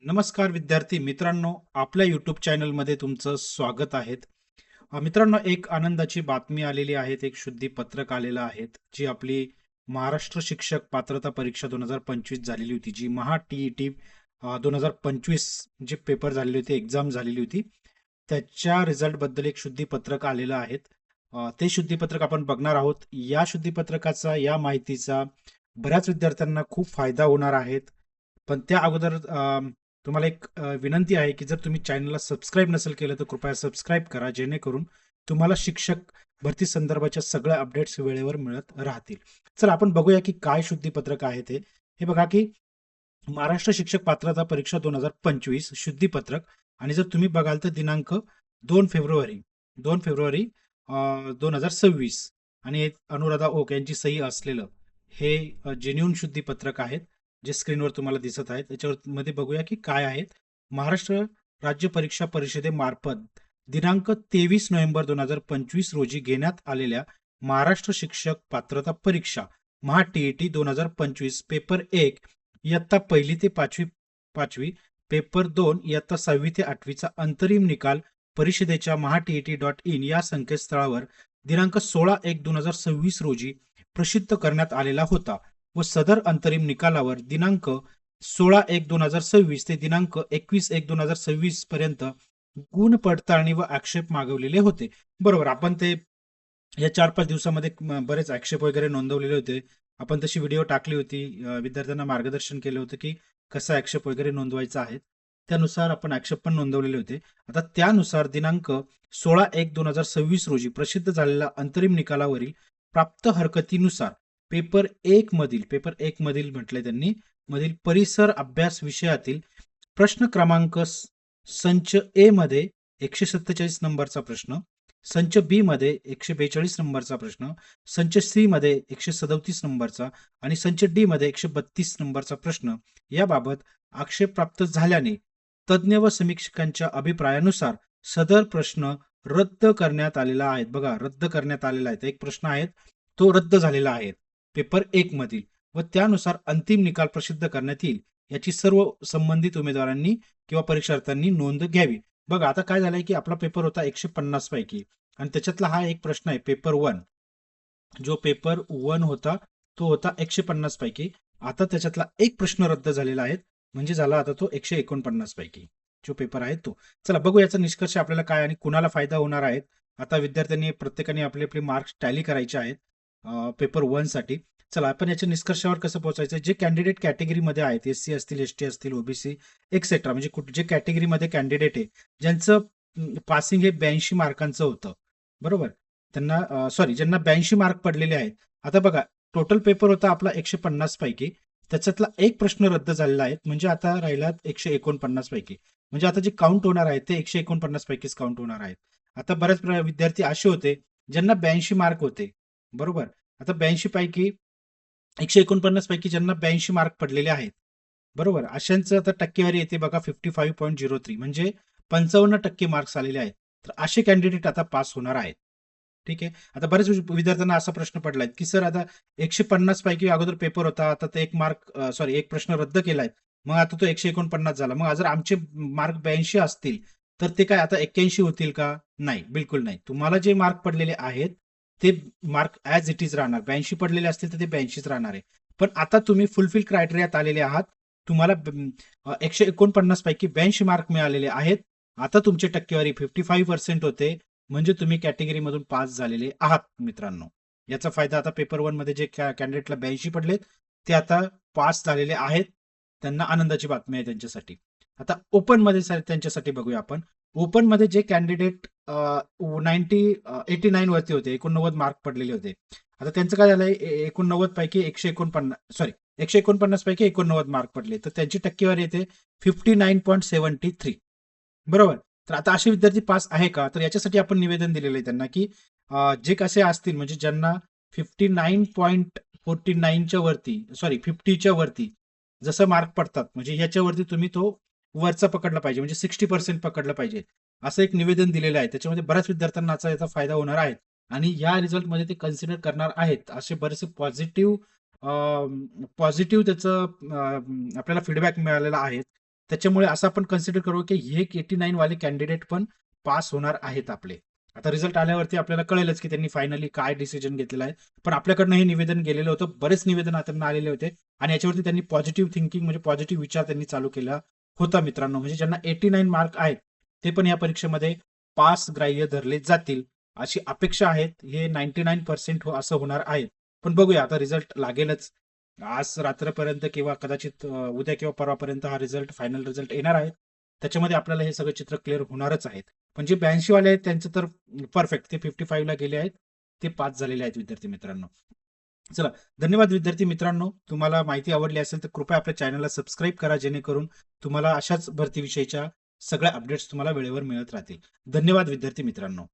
नमस्कार विद्यार्थी मित्रांनो, आपल्या यूट्यूब चॅनलमध्ये तुमचं स्वागत आहे. मित्रांनो, एक आनंदाची बातमी आलेली आहे. एक शुद्धीपत्रक आलेलं आहे, जी आपली महाराष्ट्र शिक्षक पात्रता परीक्षा 2025 झालेली होती, जी महा टी 2025 जे पेपर झालेले होते, एक्झाम झालेली होती, त्याच्या रिझल्टबद्दल एक शुद्धीपत्रक आलेलं आहे. ते शुद्धीपत्रक आपण बघणार आहोत. या शुद्धीपत्रकाचा, या माहितीचा बऱ्याच विद्यार्थ्यांना खूप फायदा होणार आहे. पण त्या अगोदर तुम्हाला एक विनंती आहे की जर तुम्ही चॅनलला सबस्क्राईब नसेल केलं तर कृपया सबस्क्राईब करा, जेणेकरून तुम्हाला शिक्षक भरती संदर्भाच्या सगळ्या अपडेट्स वेळेवर मिळत राहतील. चला आपण बघूया की काय शुद्धीपत्रक आहे ते. हे बघा की महाराष्ट्र शिक्षक पात्रता परीक्षा 2025 शुद्धीपत्रक. आणि जर तुम्ही बघाल तर दिनांक 2 फेब्रुवारी 2 फेब्रुवारी 2026 आणि अनुराधा ओक यांची सही असलेलं हे जेन्युन शुद्धीपत्रक आहेत, जे स्क्रीनवर तुम्हाला दिसत आहेत. त्याच्यामध्ये बघूया की काय आहेत. महाराष्ट्र राज्य परीक्षा परिषदेमार्फत दिनांक 23 नोव्हेंबर 2025 रोजी घेण्यात आलेल्या महाराष्ट्र शिक्षक पात्रता परीक्षा महा टीईटी 2025 पेपर 1 इयत्ता 1 ते 5वी, पेपर 2 इयत्ता 6वी ते 8वीचा अंतरिम निकाल परिषदेच्या महाटीईटी.in या संकेतस्थळावर दिनांक 16/1/2026 रोजी प्रसिद्ध करण्यात आलेला होता व सदर अंतरिम निकालावर दिनांक 16/1/2026 ते दिनांक 21/1/2026 पर्यंत गुण पडताळणी व आक्षेप मागवलेले होते. बरोबर, आपण ते या 4-5 दिवसामध्ये बरेच आक्षेप वगैरे नोंदवलेले होते. आपण तशी व्हिडिओ टाकली होती, विद्यार्थ्यांना मार्गदर्शन केलं होतं की कसा आक्षेप वगैरे नोंदवायचा आहे. त्यानुसार आपण आक्षेप पण नोंदवलेले होते. आता त्यानुसार दिनांक 16/1/2026 रोजी प्रसिद्ध झालेल्या अंतरिम निकालावरील प्राप्त हरकतीनुसार पेपर 1 मधील म्हटलंय त्यांनी, मधील परिसर अभ्यास विषयातील प्रश्न क्रमांक संच ए मध्ये 147 नंबरचा प्रश्न, संच बी मध्ये 142 नंबरचा प्रश्न, संच सी मध्ये 137 नंबरचा आणि संच डी मध्ये 132 नंबरचा प्रश्न याबाबत आक्षेप प्राप्त झाल्याने तज्ज्ञ व समीक्षकांच्या अभिप्रायानुसार सदर प्रश्न रद्द करण्यात आलेला आहे. बघा, रद्द करण्यात आलेला आहे. एक प्रश्न आहे तो रद्द झालेला आहे पेपर 1 मधील, व त्यानुसार अंतिम निकाल प्रसिद्ध करण्यात येईल, याची सर्व संबंधित उमेदवारांनी किंवा परीक्षार्थ्यांनी नोंद घ्यावी. बघा, आता काय झालंय की आपला पेपर होता 150 पैकी, आणि त्याच्यातला हा एक प्रश्न आहे पेपर 1. जो पेपर 1 होता तो होता 150 पैकी. आता त्याच्यातला एक प्रश्न रद्द झालेला आहे, म्हणजे झाला आता तो 149 पैकी जो पेपर आहे तो. चला बघू याचा निष्कर्ष आपल्याला काय आणि कुणाला फायदा होणार आहे. आता विद्यार्थ्यांनी प्रत्येकाने आपले आपले मार्क्स टॅली करायचे आहेत पेपर 1 साठी. चला आपण याच्या निष्कर्षावर कसं पोहोचायचं. जे कॅन्डिडेट कॅटेगरीमध्ये आहेत, एससी असतील, एसटी असतील, ओबीसी एक्सेट्रा, म्हणजे जे कॅटेगरीमध्ये कॅन्डिडेट आहे ज्यांचं पासिंग हे 82 मार्कांचं होतं, बरोबर, त्यांना सॉरी ज्यांना 82 मार्क पडलेले आहेत. आता बघा, टोटल पेपर होता आपला 150 पैकी, त्याच्यातला एक प्रश्न रद्द झालेला आहे, म्हणजे आता राहिला 149 पैकी. म्हणजे आता जे काउंट होणार आहे ते 149 पैकीच काउंट होणार आहेत. आता बरेच विद्यार्थी असे होते ज्यांना 82 मार्क होते, बरोबर. आता 82 पैकी 149 पैकी ज्यांना 82 मार्क पडलेले आहेत, बरोबर, अशांचं आता टक्केवारी येते बघा 55.03, म्हणजे 55% मार्क्स आलेले आहेत. तर असे कॅन्डिडेट आता पास होणार आहेत. ठीक आहे. आता बऱ्याच विद्यार्थ्यांना असा प्रश्न पडलाय की सर आता 150 पैकी अगोदर पेपर होता, आता ते एक प्रश्न रद्द केलाय, मग आता तो 149 झाला, मग जर आमचे मार्क 82 असतील तर ते काय आता 81 होतील का? नाही, बिलकुल नाही. तुम्हाला जे मार्क पडलेले आहेत ते मार्क ऍज इट इज राहणार. 82 पडलेले असतील तर ते 82च राहणार आहे. पण आता तुम्ही फुलफिल क्रायटेरियात आलेले आहात. तुम्हाला 149 पैकी 82 मार्क मिळालेले आहेत. आता तुमची टक्केवारी 55% होते, म्हणजे तुम्ही कॅटेगरीमधून पास झालेले आहात मित्रांनो. याचा फायदा आता पेपर 1 मध्ये जे कॅन्डिडेटला 82 पडलेत ते आता पास झालेले आहेत. त्यांना आनंदाची बातमी आहे त्यांच्यासाठी. आता ओपन मध्ये त्यांच्यासाठी बघूया आपण. ओपन मध्ये जे कॅन्डिडेट 89 वरती होते, 89 मार्क पडलेले होते, आता त्यांचं काय झालंय, 89 पैकी 149 पैकी 89 मार्क पडले, तर त्यांची टक्केवारी येते 59.73, बरोबर. तर आता असे विद्यार्थी पास आहे का, तर याच्यासाठी आपण निवेदन दिलेलं आहे त्यांना की जे कसे असतील, म्हणजे ज्यांना 59.49च्या वरती, सॉरी 50च्या वरती जसं मार्क पडतात, म्हणजे याच्यावरती तुम्ही तो वरचा पकडला पाहिजे, म्हणजे 60% पकडलं पाहिजे, असं एक निवेदन दिलेलं आहे. त्याच्यामध्ये बऱ्याच विद्यार्थ्यांना याचा फायदा होणार आहे आणि या रिझल्टमध्ये ते कन्सिडर करणार आहेत. असे बरेचसे पॉझिटिव्ह त्याचं आपल्याला फीडबॅक मिळालेला आहे. त्याच्यामुळे असं आपण कन्सिडर करू की हे 89 वाले कॅन्डिडेट पण पास होणार आहेत आपले. आता रिझल्ट आल्यावरती आपल्याला कळेलच की त्यांनी फायनली काय डिसिजन घेतलेला आहे. पण आपल्याकडनं हे निवेदन गेलेलं होतं. बरेच निवेदन त्यांना आलेले होते आणि याच्यावरती त्यांनी पॉझिटिव्ह थिंकिंग म्हणजे पॉझिटिव्ह विचार त्यांनी चालू केला होता मित्रांनो. म्हणजे ज्यांना 89 मार्क आहेत ते पण या परीक्षेमध्ये पास ग्राह्य धरले जातील अशी अपेक्षा आहेत. हे 99% असं होणार आहे. पण बघूया आता रिझल्ट लागेलच. आज रात्रीपर्यंत किंवा कदाचित उद्या किंवा परवापर्यंत हा रिझल्ट फायनल रिझल्ट येणार आहे. त्याच्यामध्ये आपल्याला हे सगळं चित्र क्लिअर होणारच आहेत. पण जे 82 वाले आहेत त्यांचं तर परफेक्ट ते 55 ला गेले आहेत. ते पास झालेले आहेत विद्यार्थी मित्रांनो. चला, धन्यवाद विद्यार्थी मित्रांनो. तुम्हाला माहिती आवडली असेल तर कृपया आपल्या चॅनलला सबस्क्राईब करा जेणेकरून तुम्हाला अशाच भरतीविषयीच्या सगळ्या अपडेट्स तुम्हाला वेळेवर मिळत राहतील. धन्यवाद विद्यार्थी मित्रांनो.